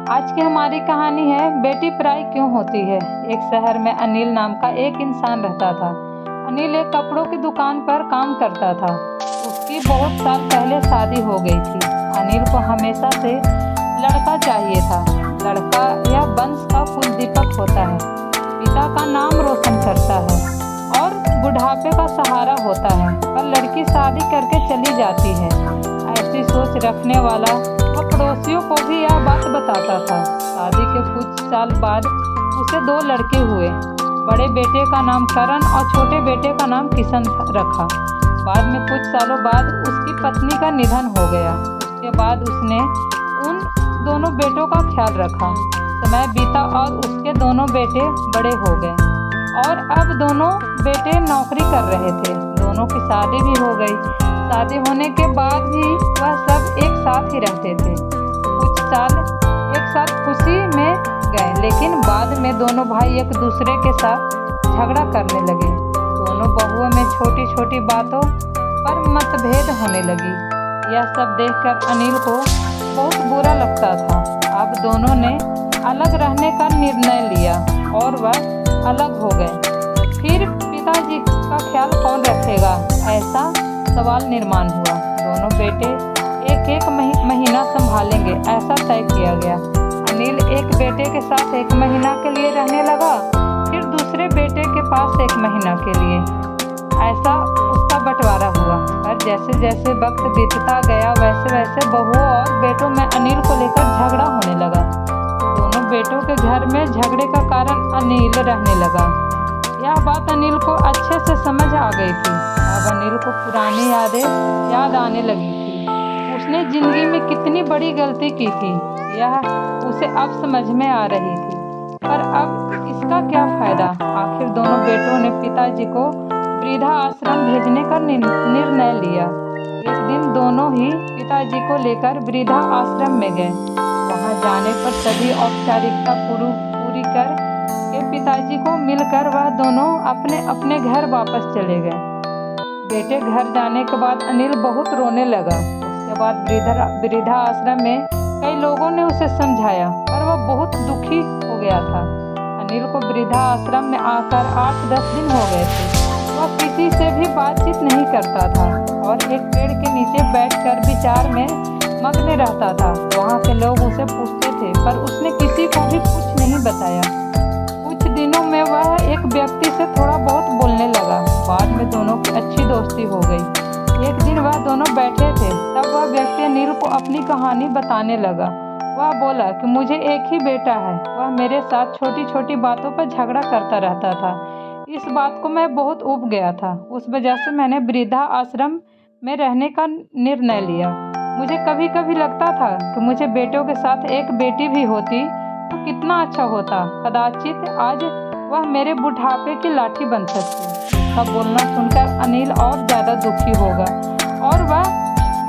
आज की हमारी कहानी है बेटी पराई क्यों होती है। एक शहर में अनिल नाम का एक इंसान रहता था। अनिल एक कपड़ों की दुकान पर काम करता था। उसकी बहुत साल पहले शादी हो गई थी। अनिल को हमेशा से लड़का चाहिए था। लड़का या वंश का कुल दीपक होता है, पिता का नाम रोशन करता है और बुढ़ापे का सहारा होता है। पर लड़की शादी करके चली जाती है। ऐसी सोच रखने वाला वह पड़ोसियों को भी यह बात बताता था। शादी के कुछ साल बाद उसे 2 लड़के हुए। बड़े बेटे का नाम करण और छोटे बेटे का नाम किशन रखा। बाद में कुछ सालों बाद उसकी पत्नी का निधन हो गया। उसके बाद उसने उन दोनों बेटों का ख्याल रखा। समय बीता और उसके दोनों बेटे बड़े हो गए और अब दोनों बेटे नौकरी कर रहे थे। दोनों की शादी भी हो गई। शादी होने के बाद भी वह सब एक साथ ही रहते थे। कुछ साल एक साथ खुशी में गए, लेकिन बाद में दोनों भाई एक दूसरे के साथ झगड़ा करने लगे। दोनों बहुओं में छोटी छोटी बातों पर मतभेद होने लगी। यह सब देखकर अनिल को बहुत बुरा लगता था। अब दोनों ने अलग रहने का निर्णय लिया और वह अलग हो गए। फिर पिताजी का ख्याल कौन रखेगा, ऐसा सवाल निर्माण हुआ। दोनों बेटे एक एक महीना संभालेंगे, ऐसा तय किया गया। अनिल एक बेटे के साथ 1 महीना के लिए रहने लगा, फिर दूसरे बेटे के पास 1 महीना के लिए। ऐसा उसका बंटवारा हुआ। पर जैसे जैसे वक्त बीतता गया वैसे वैसे बहुओं और बेटों में अनिल को लेकर झगड़ा होने लगा। दोनों बेटों के घर में झगड़े का कारण अनिल रहने लगा। यह बात अनिल को अच्छे से समझ आ गई थी। अब अनिल को पुरानी यादें याद आने लगी थी। उसने जिंदगी में कितनी बड़ी गलती की थी, यह उसे अब समझ में आ रही थी। पर अब इसका क्या फायदा। आखिर दोनों बेटों ने पिताजी को वृद्धा आश्रम भेजने का निर्णय लिया। एक दिन दोनों ही पिताजी को लेकर वृद्धा आश्रम में गए। वहां जाने पर सभी औपचारिकता पूरी कर के पिताजी को मिलकर वह दोनों अपने अपने घर वापस चले गए। बेटे घर जाने के बाद अनिल बहुत रोने लगा। उसके बाद वृद्धा आश्रम में कई लोगों ने उसे समझाया, पर वह बहुत दुखी हो गया था। अनिल को वृद्धा आश्रम में आकर 8-10 दिन हो गए थे। वह किसी से भी बातचीत नहीं करता था और एक पेड़ के नीचे बैठकर विचार में मग्न रहता था। वहाँ के लोग उसे पूछते थे, पर उसने किसी को भी कुछ नहीं बताया। कुछ दिनों में वह एक व्यक्ति से थोड़ा बहुत बोलने लगा। बाद में दोनों की अच्छी दोस्ती हो गई। एक दिन वह दोनों बैठे थे, तब वह व्यक्ति अनिल को अपनी कहानी बताने लगा। वह बोला कि मुझे एक ही बेटा है। वह मेरे साथ छोटी छोटी बातों पर झगड़ा करता रहता था। इस बात को मैं बहुत ऊब गया था। उस वजह से मैंने वृद्धा आश्रम में रहने का निर्णय लिया। मुझे कभी कभी लगता था कि मुझे बेटों के साथ एक बेटी भी होती तो कितना अच्छा होता। कदाचित आज वह मेरे बुढ़ापे की लाठी बन सकती। उसका बोलना सुनकर अनिल और ज़्यादा दुखी होगा और वह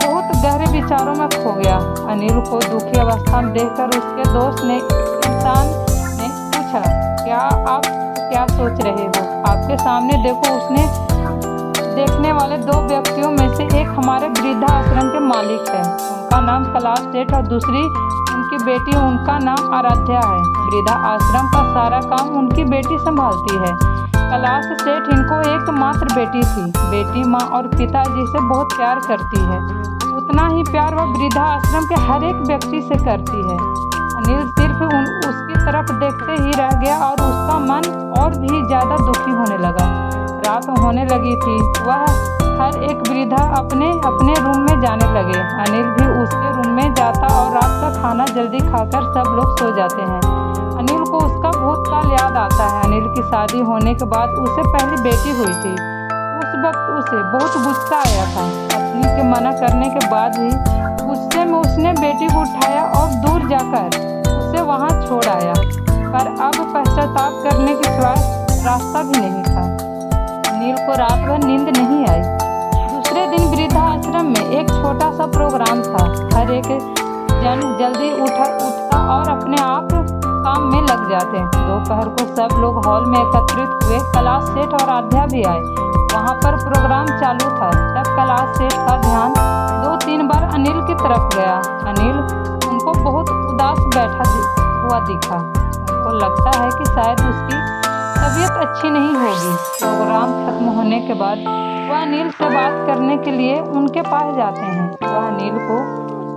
बहुत गहरे विचारों में खो गया। अनिल को दुखी अवस्था में देखकर उसके दोस्त ने इंसान ने पूछा, क्या सोच रहे हो? आपके सामने देखो। उसने देखने वाले 2 व्यक्तियों में से एक हमारे वृद्धा आश्रम के मालिक है। उनका नाम कैलाश सेठ और दूसरी उनकी बेटी, उनका नाम आराध्या है। वृद्धा आश्रम का सारा काम उनकी बेटी संभालती है। कैलाश सेठ इनको एकमात्र बेटी थी। बेटी माँ और पिताजी से बहुत प्यार करती है। उतना ही प्यार वह वृद्धा आश्रम के हर एक व्यक्ति से करती है। अनिल सिर्फ उसकी तरफ देखते ही रह गया और उसका मन और भी ज़्यादा दुखी होने लगा। रात होने लगी थी। वह हर एक वृद्धा अपने अपने रूम में जाने लगे। अनिल भी उसके रूम में जाता और रात का खाना जल्दी खाकर सब लोग सो जाते हैं। अनिल को उसका भूतकाल याद आता है। अनिल की शादी होने के बाद उसे पहली बेटी हुई थी। उस वक्त उसे बहुत गुस्सा आया था। पत्नी के मना करने के बाद भी गुस्से में उसने बेटी को उठाया और दूर जाकर उसे वहां छोड़ आया। पर अब पश्चाताप करने के सिवा रास्ता भी नहीं था। अनिल को रात भर नींद नहीं आई। दूसरे दिन वृद्धा आश्रम में एक छोटा सा प्रोग्राम था। हर एक जन जल्दी उठता और अपने आप काम में लग जाते। दोपहर को सब लोग हॉल में एकत्रित हुए। कैलाश सेठ और आध्या भी आए। वहाँ पर प्रोग्राम चालू था। तब कैलाश सेठ का ध्यान 2-3 बार अनिल की तरफ गया। अनिल उनको बहुत उदास बैठा हुआ दिखा। उनको लगता है कि शायद उसकी तबीयत अच्छी नहीं होगी। प्रोग्राम खत्म होने के बाद वह अनिल से बात करने के लिए उनके पास जाते हैं। वह अनिल को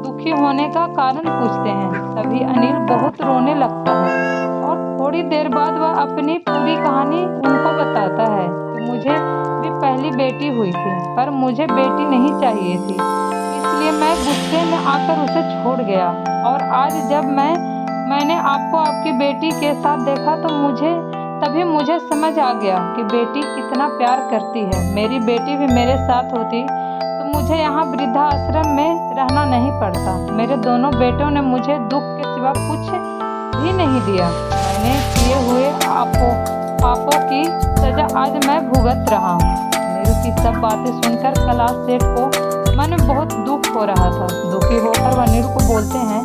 दुखी होने का कारण पूछते हैं। तभी अनिल बहुत रोने लगता है और थोड़ी देर बाद वह अपनी पूरी कहानी उनको बताता है कि मुझे भी पहली बेटी हुई थी, पर मुझे बेटी नहीं चाहिए थी, इसलिए मैं गुस्से में आकर उसे छोड़ गया। और आज जब मैंने आपको आपकी बेटी के साथ देखा तो तभी मुझे समझ आ गया कि बेटी कितना प्यार करती है। मेरी बेटी भी मेरे साथ होती तो मुझे यहाँ वृद्धाश्रम में रहना नहीं पड़ता। मेरे दोनों बेटों ने मुझे दुख के सिवा कुछ भी नहीं दिया। मैंने किए हुए पापों की सजा आज मैं भुगत रहा हूँ। अनिल की सब बातें सुनकर कैलाश सेठ को मन में बहुत दुख हो रहा था। दुखी होकर वह अनिल को बोलते हैं,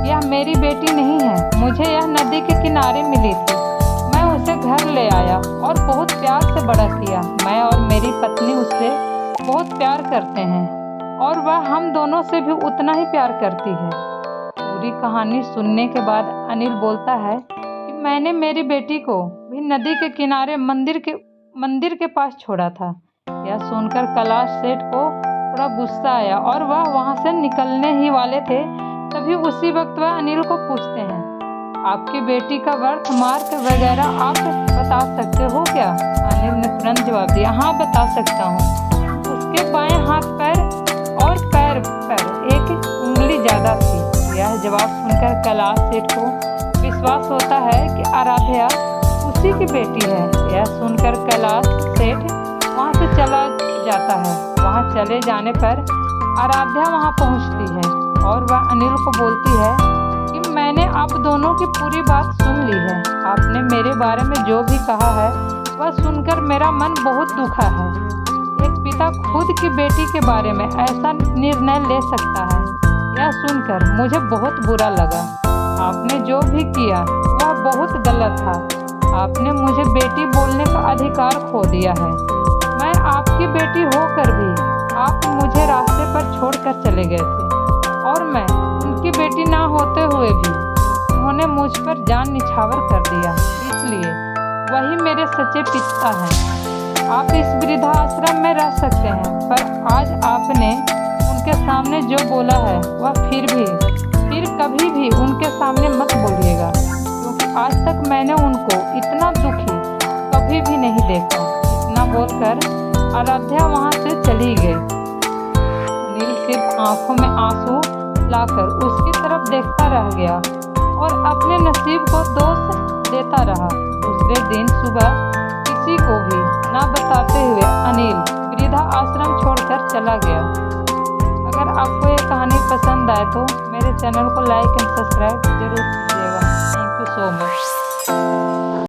यह मेरी बेटी नहीं है, मुझे यह नदी के किनारे मिली थी। मैं उसे घर ले आया और बहुत प्यार से बड़ा किया। मैं और मेरी पत्नी उससे बहुत प्यार करते हैं और वह हम दोनों से भी उतना ही प्यार करती है। पूरी कहानी सुनने के बाद अनिल बोलता है कि मैंने मेरी बेटी को भी नदी के किनारे मंदिर के पास छोड़ा था। यह सुनकर कैलाश सेठ को थोड़ा गुस्सा आया और वह वहाँ से निकलने ही वाले थे। तभी उसी वक्त वह अनिल को पूछते हैं, आपकी बेटी का बर्थ मार्क वगैरह आप बता सकते हो क्या? अनिल ने तुरंत जवाब दिया, हाँ बता सकता हूँ। उसके बाएं हाथ पैर और पैर पर एक उंगली ज़्यादा थी। यह जवाब सुनकर कैलाश सेठ को विश्वास होता है कि आराध्या उसी की बेटी है। यह सुनकर कैलाश सेठ वहाँ से चला जाता है। वहाँ चले जाने पर आराध्या वहाँ पहुँचती है और वह अनिल को बोलती है कि मैंने आप दोनों की पूरी बात सुन ली है। आपने मेरे बारे में जो भी कहा है वह सुनकर मेरा मन बहुत दुखा है। एक पिता खुद की बेटी के बारे में ऐसा निर्णय ले सकता है, यह सुनकर मुझे बहुत बुरा लगा। आपने जो भी किया वह बहुत गलत था। आपने मुझे बेटी बोलने का अधिकार खो दिया है। मैं आपकी बेटी होकर भी आप मुझे रास्ते पर छोड़कर चले गए थे और मैं उनकी बेटी ना होते हुए भी उन्होंने मुझ पर जान निछावर कर दिया। इसलिए वही मेरे सच्चे पिता हैं। आप इस वृद्धाश्रम में रह सकते हैं, पर आज आपने उनके सामने जो बोला है वह फिर कभी भी उनके सामने मत बोलिएगा, क्योंकि आज तक मैंने उनको इतना दुखी कभी भी नहीं देखा। इतना बोलकर आराध्या वहाँ से चली गई। अनिल सिर्फ आंखों में आंसू लाकर उसकी तरफ देखता रह गया और अपने नसीब को दोष देता रहा। दूसरे दिन सुबह किसी को भी ना बताते हुए अनिल वृद्धा आश्रम छोड़कर चला गया। अगर आपको ये कहानी पसंद आए तो मेरे चैनल को लाइक एंड सब्सक्राइब जरूर कीजिएगा। Thank you so much.